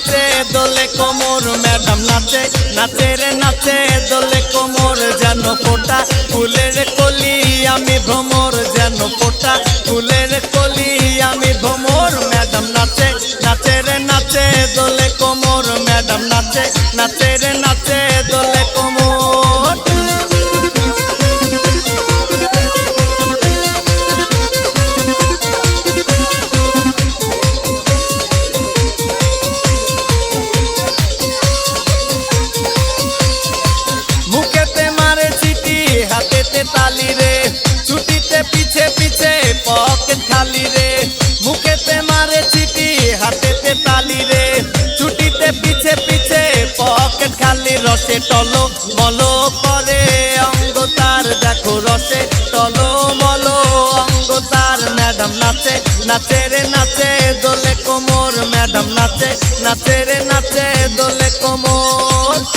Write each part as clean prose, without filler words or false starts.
নাচে দোলে কোমর ম্যাডাম নাচে নাচে রে নাচে দোলে কোমর যেন ফোটা ফুলের কলি আমি ভ্রমর যেন ফোটা ফুলের কলি আমি ভ্রমর ম্যাডাম নাচে নাচে রে নাচে দোলে কোমর ম্যাডাম নাচে নাচে রে নাচে দোলে কোমর ताली रे छुट्टीते पीछे पीछे पॉकेट खाली रे मुखेते मारे चीटी हाथेते ताली रे छुट्टीते पीछे पीछे पॉकेट खाली रसे टलो मलो करे अंग तार देखो रसे टलो मलो अंग तार मैडम नाचे नाचे रे नाचे दोले कोमर मैडम नाचे नाचे रे नाचे दोले कोमर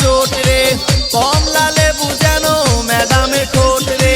चोट रे कमला लेबू जानो मैडम ठोट रे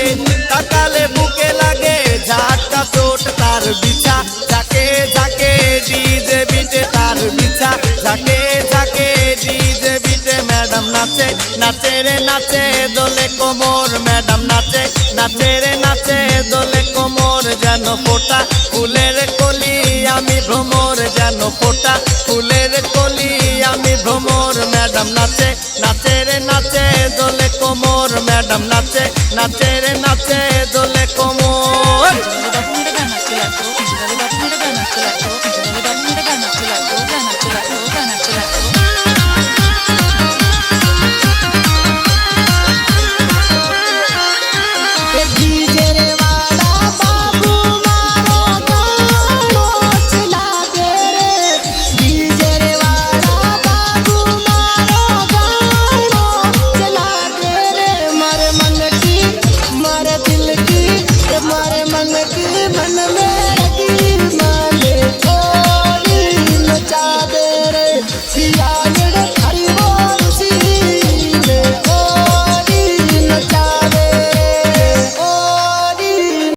ताकाले बुके लागे झटका चोट तार बिछा जाके जाके डीजे बीटे तार बिछा जाके जाके डीजे बीटे मैडम नाचे नाचे रे नाचे दोले कोमर मैडम नाचे नाचे रे नाचे दोले कोमर जानो फोटा फुलेर कली आमी भ्रमर जानो फोटा फुलेर कली आमी भ्रमर मैडम नाचे नाचे रे नाचे दोले कोमर मैडम नाचे नाचे रे नाचे दोले कोमर मन की मन में